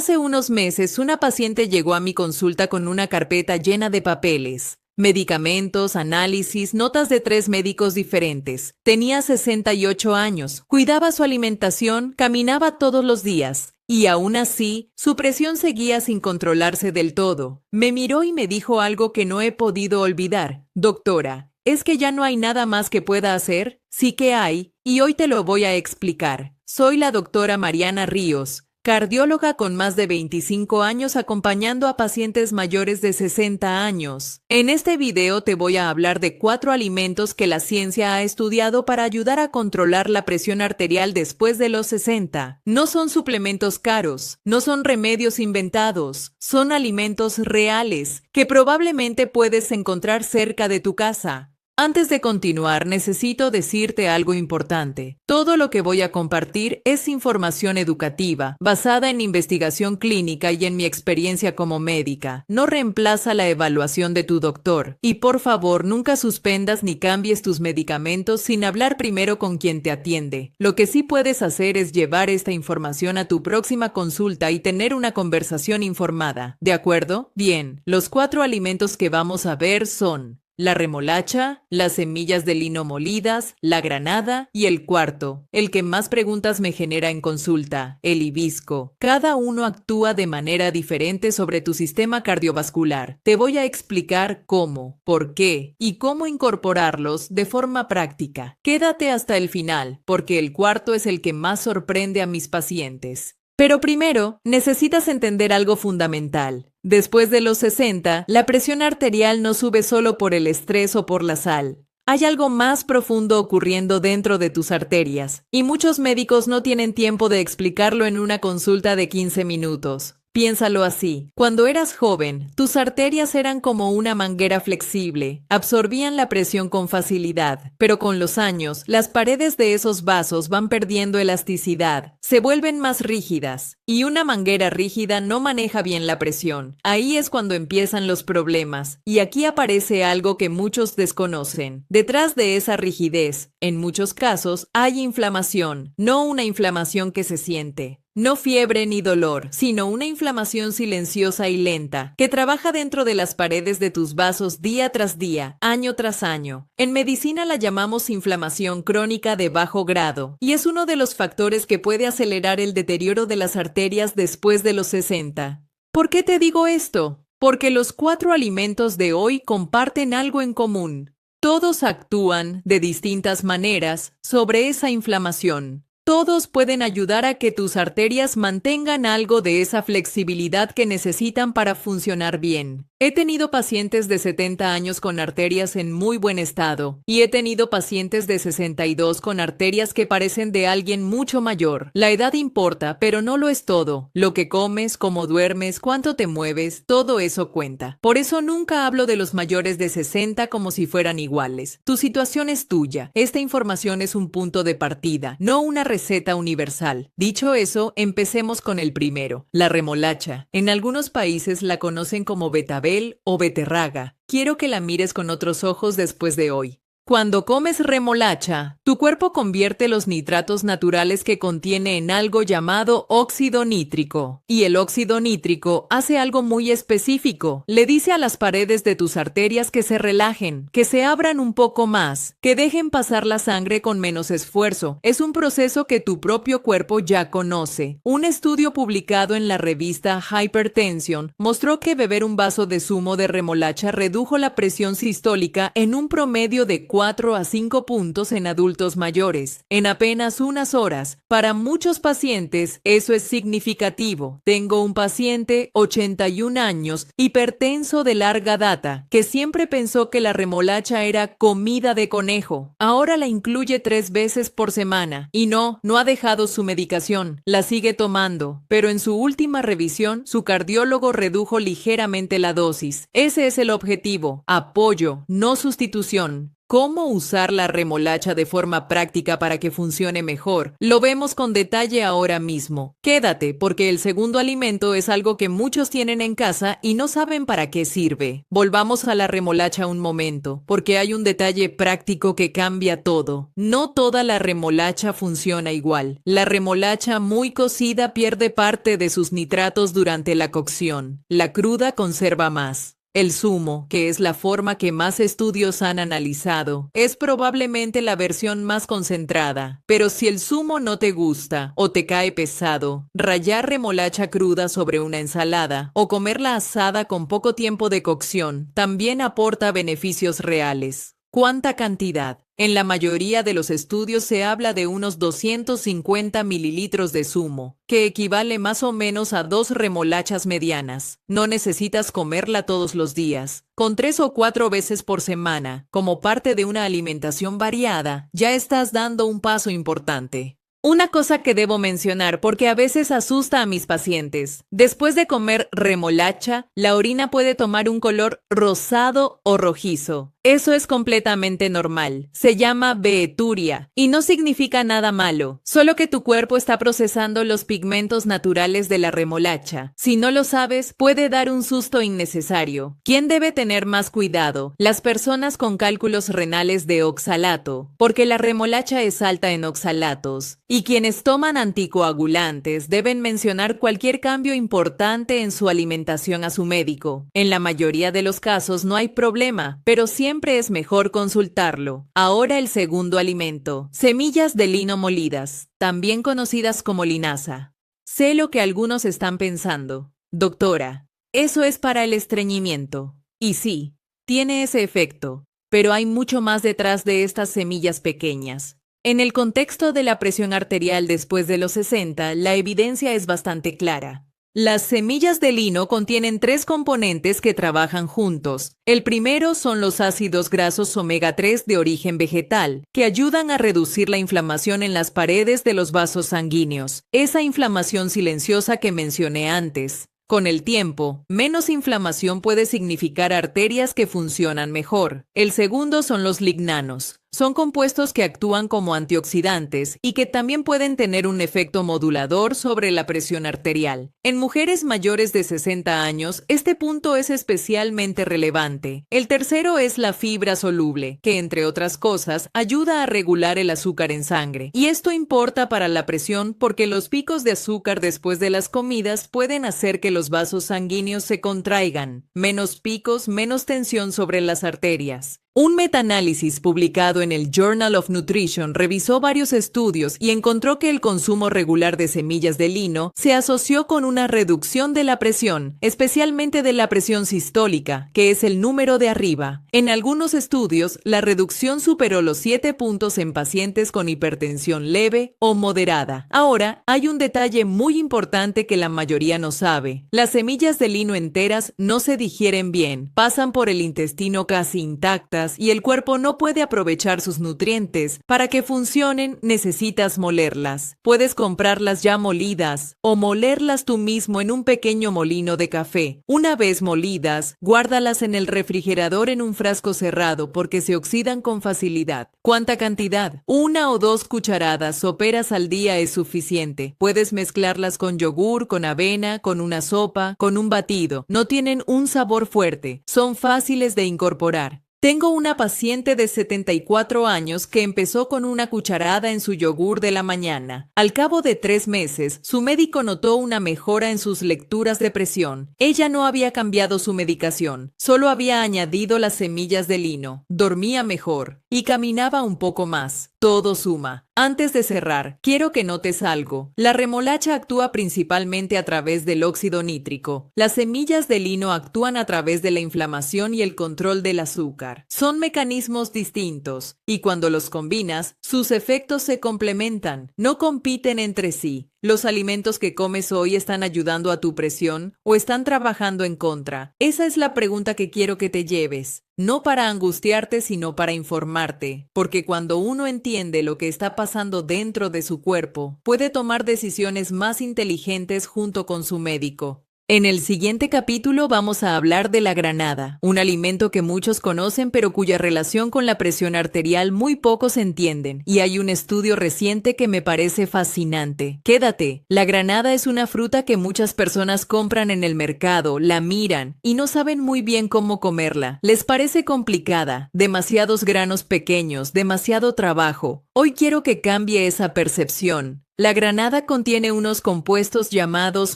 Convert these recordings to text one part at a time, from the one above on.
Hace unos meses, una paciente llegó a mi consulta con una carpeta llena de papeles, medicamentos, análisis, notas de 3 médicos diferentes. Tenía 68 años, cuidaba su alimentación, caminaba todos los días. Y aún así, su presión seguía sin controlarse del todo. Me miró y me dijo algo que no he podido olvidar. Doctora, ¿es que ya no hay nada más que pueda hacer? Sí que hay, y hoy te lo voy a explicar. Soy la doctora Mariana Ríos, cardióloga con más de 25 años acompañando a pacientes mayores de 60 años. En este video te voy a hablar de 4 alimentos que la ciencia ha estudiado para ayudar a controlar la presión arterial después de los 60. No son suplementos caros, no son remedios inventados, son alimentos reales que probablemente puedes encontrar cerca de tu casa. Antes de continuar, necesito decirte algo importante. Todo lo que voy a compartir es información educativa, basada en investigación clínica y en mi experiencia como médica. No reemplaza la evaluación de tu doctor. Y por favor, nunca suspendas ni cambies tus medicamentos sin hablar primero con quien te atiende. Lo que sí puedes hacer es llevar esta información a tu próxima consulta y tener una conversación informada. ¿De acuerdo? Bien, los 4 alimentos que vamos a ver son la remolacha, las semillas de lino molidas, la granada y el cuarto, el que más preguntas me genera en consulta, el hibisco. Cada uno actúa de manera diferente sobre tu sistema cardiovascular. Te voy a explicar cómo, por qué y cómo incorporarlos de forma práctica. Quédate hasta el final, porque el cuarto es el que más sorprende a mis pacientes. Pero primero, necesitas entender algo fundamental. Después de los 60, la presión arterial no sube solo por el estrés o por la sal. Hay algo más profundo ocurriendo dentro de tus arterias, y muchos médicos no tienen tiempo de explicarlo en una consulta de 15 minutos. Piénsalo así. Cuando eras joven, tus arterias eran como una manguera flexible, absorbían la presión con facilidad, pero con los años, las paredes de esos vasos van perdiendo elasticidad, se vuelven más rígidas, y una manguera rígida no maneja bien la presión. Ahí es cuando empiezan los problemas, y aquí aparece algo que muchos desconocen. Detrás de esa rigidez, en muchos casos, hay inflamación, no una inflamación que se siente. No fiebre ni dolor, sino una inflamación silenciosa y lenta, que trabaja dentro de las paredes de tus vasos día tras día, año tras año. En medicina la llamamos inflamación crónica de bajo grado, y es uno de los factores que puede acelerar el deterioro de las arterias después de los 60. ¿Por qué te digo esto? Porque los 4 alimentos de hoy comparten algo en común. Todos actúan de distintas maneras sobre esa inflamación. Todos pueden ayudar a que tus arterias mantengan algo de esa flexibilidad que necesitan para funcionar bien. He tenido pacientes de 70 años con arterias en muy buen estado y he tenido pacientes de 62 con arterias que parecen de alguien mucho mayor. La edad importa, pero no lo es todo. Lo que comes, cómo duermes, cuánto te mueves, todo eso cuenta. Por eso nunca hablo de los mayores de 60 como si fueran iguales. Tu situación es tuya. Esta información es un punto de partida, no una receta universal. Dicho eso, empecemos con el primero, la remolacha. En algunos países la conocen como betabel o beterraga. Quiero que la mires con otros ojos después de hoy. Cuando comes remolacha, tu cuerpo convierte los nitratos naturales que contiene en algo llamado óxido nítrico. Y el óxido nítrico hace algo muy específico. Le dice a las paredes de tus arterias que se relajen, que se abran un poco más, que dejen pasar la sangre con menos esfuerzo. Es un proceso que tu propio cuerpo ya conoce. Un estudio publicado en la revista Hypertension mostró que beber un vaso de zumo de remolacha redujo la presión sistólica en un promedio de 4 a 5 puntos en adultos mayores, en apenas unas horas. Para muchos pacientes, eso es significativo. Tengo un paciente, 81 años, hipertenso de larga data, que siempre pensó que la remolacha era comida de conejo. Ahora la incluye 3 veces por semana. Y no ha dejado su medicación, la sigue tomando, pero en su última revisión, su cardiólogo redujo ligeramente la dosis. Ese es el objetivo, apoyo, no sustitución. ¿Cómo usar la remolacha de forma práctica para que funcione mejor? Lo vemos con detalle ahora mismo. Quédate, porque el segundo alimento es algo que muchos tienen en casa y no saben para qué sirve. Volvamos a la remolacha un momento, porque hay un detalle práctico que cambia todo. No toda la remolacha funciona igual. La remolacha muy cocida pierde parte de sus nitratos durante la cocción. La cruda conserva más. El zumo, que es la forma que más estudios han analizado, es probablemente la versión más concentrada. Pero si el zumo no te gusta o te cae pesado, rallar remolacha cruda sobre una ensalada o comerla asada con poco tiempo de cocción también aporta beneficios reales. ¿Cuánta cantidad? En la mayoría de los estudios se habla de unos 250 mililitros de zumo, que equivale más o menos a 2 remolachas medianas. No necesitas comerla todos los días. Con 3 o 4 veces por semana, como parte de una alimentación variada, ya estás dando un paso importante. Una cosa que debo mencionar porque a veces asusta a mis pacientes. Después de comer remolacha, la orina puede tomar un color rosado o rojizo. Eso es completamente normal. Se llama veeturia y no significa nada malo, solo que tu cuerpo está procesando los pigmentos naturales de la remolacha. Si no lo sabes, puede dar un susto innecesario. ¿Quién debe tener más cuidado? Las personas con cálculos renales de oxalato, porque la remolacha es alta en oxalatos. Y quienes toman anticoagulantes deben mencionar cualquier cambio importante en su alimentación a su médico. En la mayoría de los casos no hay problema, pero siempre es mejor consultarlo. Ahora el segundo alimento: semillas de lino molidas, también conocidas como linaza. Sé lo que algunos están pensando. Doctora, eso es para el estreñimiento. Y sí, tiene ese efecto, pero hay mucho más detrás de estas semillas pequeñas. En el contexto de la presión arterial después de los 60, la evidencia es bastante clara. Las semillas de lino contienen 3 componentes que trabajan juntos. El primero son los ácidos grasos omega 3 de origen vegetal, que ayudan a reducir la inflamación en las paredes de los vasos sanguíneos, esa inflamación silenciosa que mencioné antes. Con el tiempo, menos inflamación puede significar arterias que funcionan mejor. El segundo son los lignanos. Son compuestos que actúan como antioxidantes y que también pueden tener un efecto modulador sobre la presión arterial. En mujeres mayores de 60 años, este punto es especialmente relevante. El tercero es la fibra soluble, que entre otras cosas ayuda a regular el azúcar en sangre. Y esto importa para la presión porque los picos de azúcar después de las comidas pueden hacer que los vasos sanguíneos se contraigan. Menos picos, menos tensión sobre las arterias. Un metaanálisis publicado en el Journal of Nutrition revisó varios estudios y encontró que el consumo regular de semillas de lino se asoció con una reducción de la presión, especialmente de la presión sistólica, que es el número de arriba. En algunos estudios, la reducción superó los 7 puntos en pacientes con hipertensión leve o moderada. Ahora, hay un detalle muy importante que la mayoría no sabe. Las semillas de lino enteras no se digieren bien, pasan por el intestino casi intactas y el cuerpo no puede aprovechar sus nutrientes. Para que funcionen, necesitas molerlas. Puedes comprarlas ya molidas o molerlas tú mismo en un pequeño molino de café. Una vez molidas, guárdalas en el refrigerador en un frasco cerrado porque se oxidan con facilidad. ¿Cuánta cantidad? 1 o 2 cucharadas soperas al día es suficiente. Puedes mezclarlas con yogur, con avena, con una sopa, con un batido. No tienen un sabor fuerte. Son fáciles de incorporar. Tengo una paciente de 74 años que empezó con una cucharada en su yogur de la mañana. Al cabo de 3 meses, su médico notó una mejora en sus lecturas de presión. Ella no había cambiado su medicación, solo había añadido las semillas de lino. Dormía mejor y caminaba un poco más. Todo suma. Antes de cerrar, quiero que notes algo. La remolacha actúa principalmente a través del óxido nítrico. Las semillas de lino actúan a través de la inflamación y el control del azúcar. Son mecanismos distintos, y cuando los combinas, sus efectos se complementan, no compiten entre sí. ¿Los alimentos que comes hoy están ayudando a tu presión o están trabajando en contra? Esa es la pregunta que quiero que te lleves. No para angustiarte, sino para informarte, porque cuando uno entiende lo que está pasando dentro de su cuerpo, puede tomar decisiones más inteligentes junto con su médico. En el siguiente capítulo vamos a hablar de la granada, un alimento que muchos conocen pero cuya relación con la presión arterial muy pocos entienden, y hay un estudio reciente que me parece fascinante. Quédate, la granada es una fruta que muchas personas compran en el mercado, la miran y no saben muy bien cómo comerla. Les parece complicada, demasiados granos pequeños, demasiado trabajo. Hoy quiero que cambie esa percepción. La granada contiene unos compuestos llamados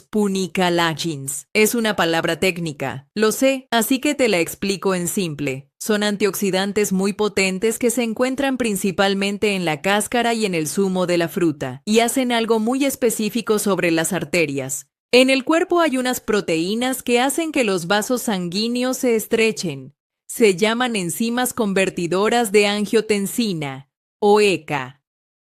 punicalagins. Es una palabra técnica, lo sé, así que te la explico en simple. Son antioxidantes muy potentes que se encuentran principalmente en la cáscara y en el zumo de la fruta, y hacen algo muy específico sobre las arterias. En el cuerpo hay unas proteínas que hacen que los vasos sanguíneos se estrechen. Se llaman enzimas convertidoras de angiotensina, o ECA.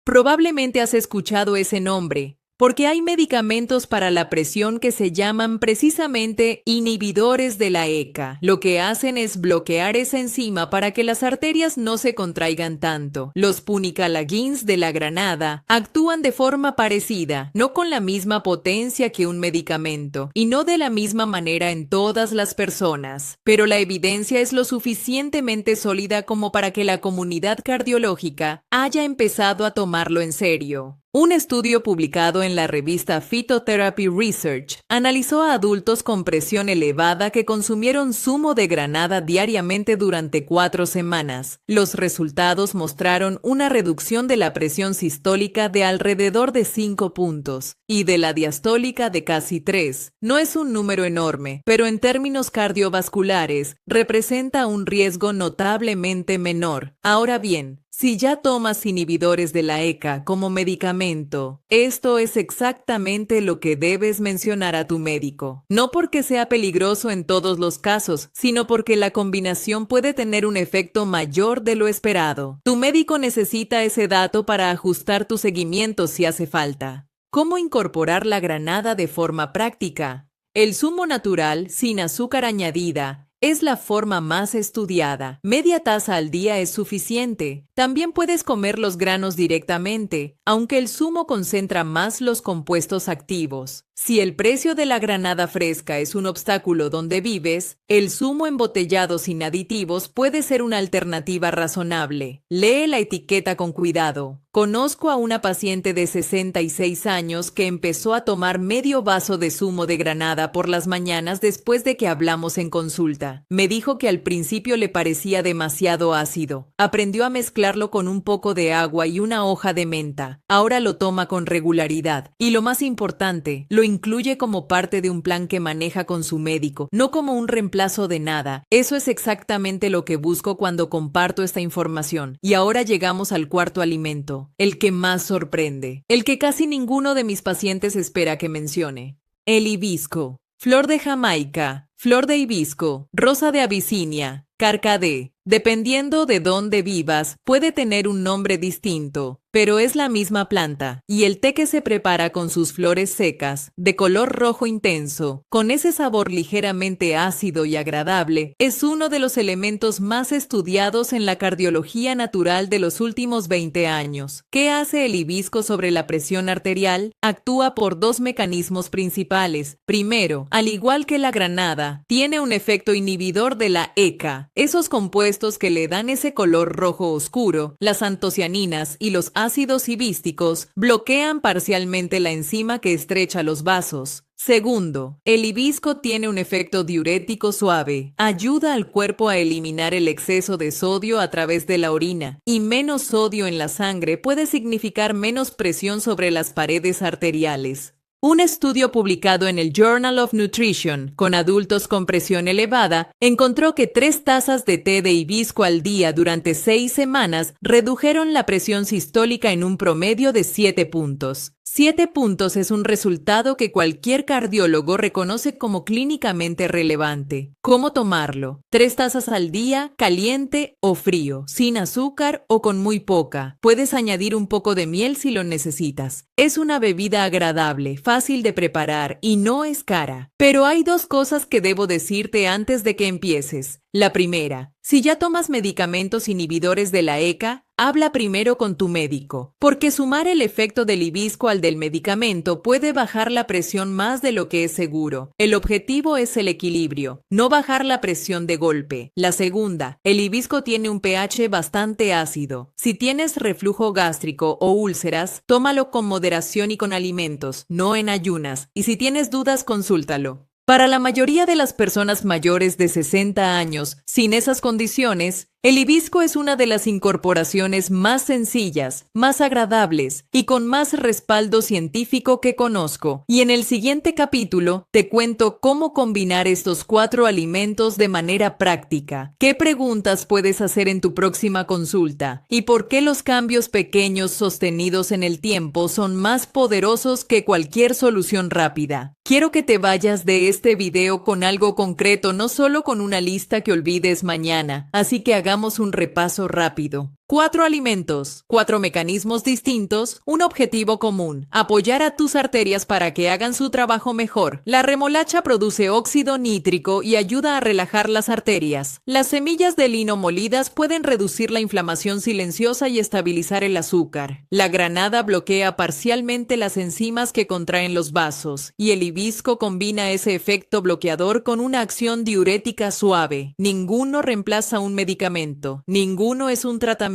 Probablemente has escuchado ese nombre, porque hay medicamentos para la presión que se llaman precisamente inhibidores de la ECA. Lo que hacen es bloquear esa enzima para que las arterias no se contraigan tanto. Los punicalagins de la granada actúan de forma parecida, no con la misma potencia que un medicamento, y no de la misma manera en todas las personas. Pero la evidencia es lo suficientemente sólida como para que la comunidad cardiológica haya empezado a tomarlo en serio. Un estudio publicado en la revista Phytotherapy Research analizó a adultos con presión elevada que consumieron zumo de granada diariamente durante 4 semanas. Los resultados mostraron una reducción de la presión sistólica de alrededor de 5 puntos y de la diastólica de casi 3. No es un número enorme, pero en términos cardiovasculares representa un riesgo notablemente menor. Ahora bien, si ya tomas inhibidores de la ECA como medicamento, esto es exactamente lo que debes mencionar a tu médico. No porque sea peligroso en todos los casos, sino porque la combinación puede tener un efecto mayor de lo esperado. Tu médico necesita ese dato para ajustar tu seguimiento si hace falta. ¿Cómo incorporar la granada de forma práctica? El zumo natural, sin azúcar añadida, es la forma más estudiada. Media taza al día es suficiente. También puedes comer los granos directamente, aunque el zumo concentra más los compuestos activos. Si el precio de la granada fresca es un obstáculo donde vives, el zumo embotellado sin aditivos puede ser una alternativa razonable. Lee la etiqueta con cuidado. Conozco a una paciente de 66 años que empezó a tomar medio vaso de zumo de granada por las mañanas después de que hablamos en consulta. Me dijo que al principio le parecía demasiado ácido. Aprendió a mezclarlo con un poco de agua y una hoja de menta. Ahora lo toma con regularidad. Y lo más importante, lo incluye como parte de un plan que maneja con su médico, no como un reemplazo de nada. Eso es exactamente lo que busco cuando comparto esta información. Y ahora llegamos al cuarto alimento, el que más sorprende, el que casi ninguno de mis pacientes espera que mencione. El hibisco, flor de Jamaica, flor de hibisco, rosa de Abisinia, carcadé. Dependiendo de dónde vivas, puede tener un nombre distinto, pero es la misma planta, y el té que se prepara con sus flores secas, de color rojo intenso, con ese sabor ligeramente ácido y agradable, es uno de los elementos más estudiados en la cardiología natural de los últimos 20 años. ¿Qué hace el hibisco sobre la presión arterial? Actúa por 2 mecanismos principales. Primero, al igual que la granada, tiene un efecto inhibidor de la ECA, esos compuestos que le dan ese color rojo oscuro. Las antocianinas y los ácidos hibísticos bloquean parcialmente la enzima que estrecha los vasos. Segundo, el hibisco tiene un efecto diurético suave. Ayuda al cuerpo a eliminar el exceso de sodio a través de la orina, y menos sodio en la sangre puede significar menos presión sobre las paredes arteriales. Un estudio publicado en el Journal of Nutrition con adultos con presión elevada encontró que 3 tazas de té de hibisco al día durante 6 semanas redujeron la presión sistólica en un promedio de 7 puntos. 7 puntos es un resultado que cualquier cardiólogo reconoce como clínicamente relevante. ¿Cómo tomarlo? 3 tazas al día, caliente o frío, sin azúcar o con muy poca. Puedes añadir un poco de miel si lo necesitas. Es una bebida agradable, fácil de preparar y no es cara. Pero hay 2 cosas que debo decirte antes de que empieces. La primera, Si ya tomas medicamentos inhibidores de la ECA, habla primero con tu médico, porque sumar el efecto del hibisco al del medicamento puede bajar la presión más de lo que es seguro. El objetivo es el equilibrio, no bajar la presión de golpe. La segunda, el hibisco tiene un pH bastante ácido. Si tienes reflujo gástrico o úlceras, tómalo con moderación y con alimentos, no en ayunas. Y si tienes dudas, consúltalo. Para la mayoría de las personas mayores de 60 años, sin esas condiciones, el hibisco es una de las incorporaciones más sencillas, más agradables y con más respaldo científico que conozco. Y en el siguiente capítulo te cuento cómo combinar estos 4 alimentos de manera práctica, qué preguntas puedes hacer en tu próxima consulta y por qué los cambios pequeños sostenidos en el tiempo son más poderosos que cualquier solución rápida. Quiero que te vayas de este video con algo concreto, no solo con una lista que olvides mañana, así que hagamos un repaso rápido. 4 alimentos, 4 mecanismos distintos, un objetivo común: apoyar a tus arterias para que hagan su trabajo mejor. La remolacha produce óxido nítrico y ayuda a relajar las arterias. Las semillas de lino molidas pueden reducir la inflamación silenciosa y estabilizar el azúcar. La granada bloquea parcialmente las enzimas que contraen los vasos, y el hibisco combina ese efecto bloqueador con una acción diurética suave. Ninguno reemplaza un medicamento, ninguno es un tratamiento.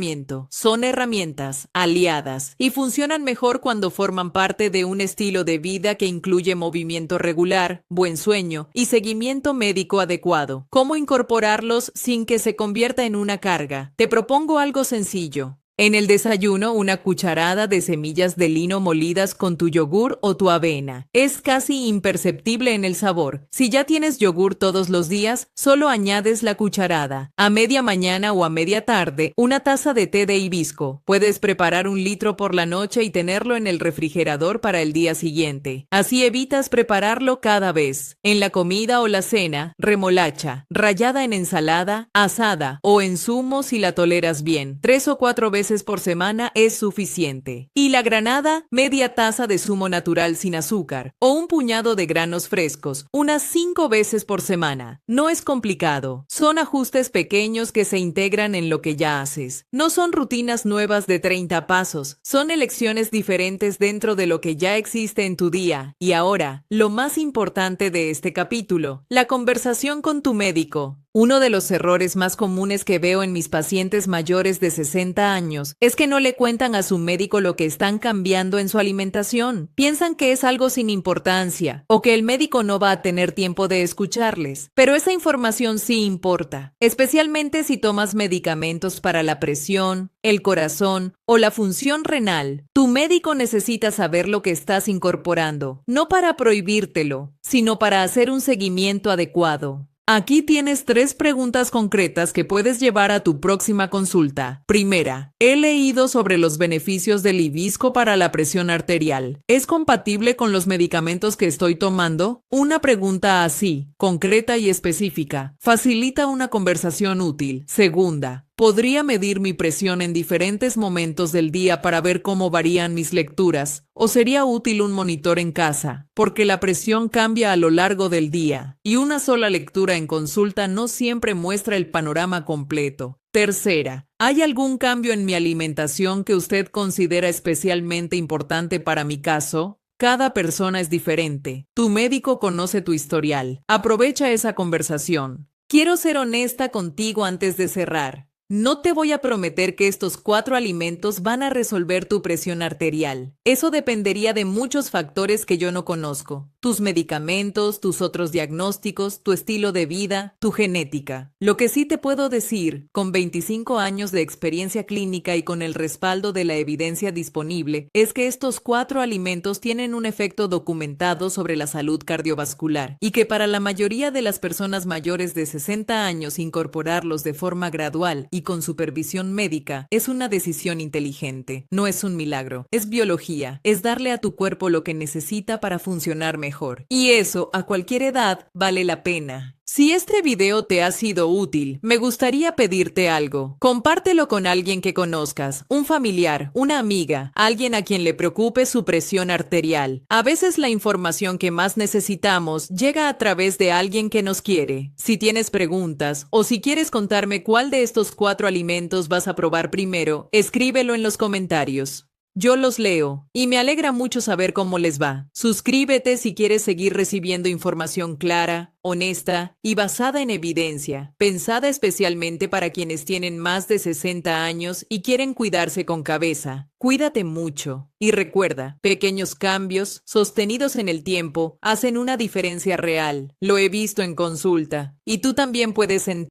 Son herramientas, aliadas, y funcionan mejor cuando forman parte de un estilo de vida que incluye movimiento regular, buen sueño y seguimiento médico adecuado. ¿Cómo incorporarlos sin que se convierta en una carga? Te propongo algo sencillo. En el desayuno, una cucharada de semillas de lino molidas con tu yogur o tu avena. Es casi imperceptible en el sabor. Si ya tienes yogur todos los días, solo añades la cucharada. A media mañana o a media tarde, una taza de té de hibisco. Puedes preparar 1 litro por la noche y tenerlo en el refrigerador para el día siguiente. Así evitas prepararlo cada vez. En la comida o la cena, remolacha, rallada en ensalada, asada o en zumo si la toleras bien. 3 o 4 veces por semana es suficiente. Y la granada, media taza de zumo natural sin azúcar o un puñado de granos frescos, unas 5 veces por semana. No es complicado. Son ajustes pequeños que se integran en lo que ya haces. No son rutinas nuevas de 30 pasos. Son elecciones diferentes dentro de lo que ya existe en tu día. Y ahora, lo más importante de este capítulo, la conversación con tu médico. Uno de los errores más comunes que veo en mis pacientes mayores de 60 años es que no le cuentan a su médico lo que están cambiando en su alimentación. Piensan que es algo sin importancia o que el médico no va a tener tiempo de escucharles. Pero esa información sí importa, especialmente si tomas medicamentos para la presión, el corazón o la función renal. Tu médico necesita saber lo que estás incorporando, no para prohibírtelo, sino para hacer un seguimiento adecuado. Aquí tienes 3 preguntas concretas que puedes llevar a tu próxima consulta. Primera, he leído sobre los beneficios del hibisco para la presión arterial. ¿Es compatible con los medicamentos que estoy tomando? Una pregunta así, concreta y específica, facilita una conversación útil. Segunda, podría medir mi presión en diferentes momentos del día para ver cómo varían mis lecturas, o sería útil un monitor en casa, porque la presión cambia a lo largo del día, y una sola lectura en consulta no siempre muestra el panorama completo. Tercera, ¿hay algún cambio en mi alimentación que usted considera especialmente importante para mi caso? Cada persona es diferente. Tu médico conoce tu historial. Aprovecha esa conversación. Quiero ser honesta contigo antes de cerrar. No te voy a prometer que estos 4 alimentos van a resolver tu presión arterial. Eso dependería de muchos factores que yo no conozco. Tus medicamentos, tus otros diagnósticos, tu estilo de vida, tu genética. Lo que sí te puedo decir, con 25 años de experiencia clínica y con el respaldo de la evidencia disponible, es que estos 4 alimentos tienen un efecto documentado sobre la salud cardiovascular y que para la mayoría de las personas mayores de 60 años incorporarlos de forma gradual y con supervisión médica es una decisión inteligente. No es un milagro, es biología, es darle a tu cuerpo lo que necesita para funcionar mejor. Y eso, a cualquier edad, vale la pena. Si este video te ha sido útil, me gustaría pedirte algo. Compártelo con alguien que conozcas, un familiar, una amiga, alguien a quien le preocupe su presión arterial. A veces la información que más necesitamos llega a través de alguien que nos quiere. Si tienes preguntas o si quieres contarme cuál de estos 4 alimentos vas a probar primero, escríbelo en los comentarios. Yo los leo y me alegra mucho saber cómo les va. Suscríbete si quieres seguir recibiendo información clara, honesta y basada en evidencia, pensada especialmente para quienes tienen más de 60 años y quieren cuidarse con cabeza. Cuídate mucho y recuerda, pequeños cambios sostenidos en el tiempo hacen una diferencia real. Lo he visto en consulta y tú también puedes sentir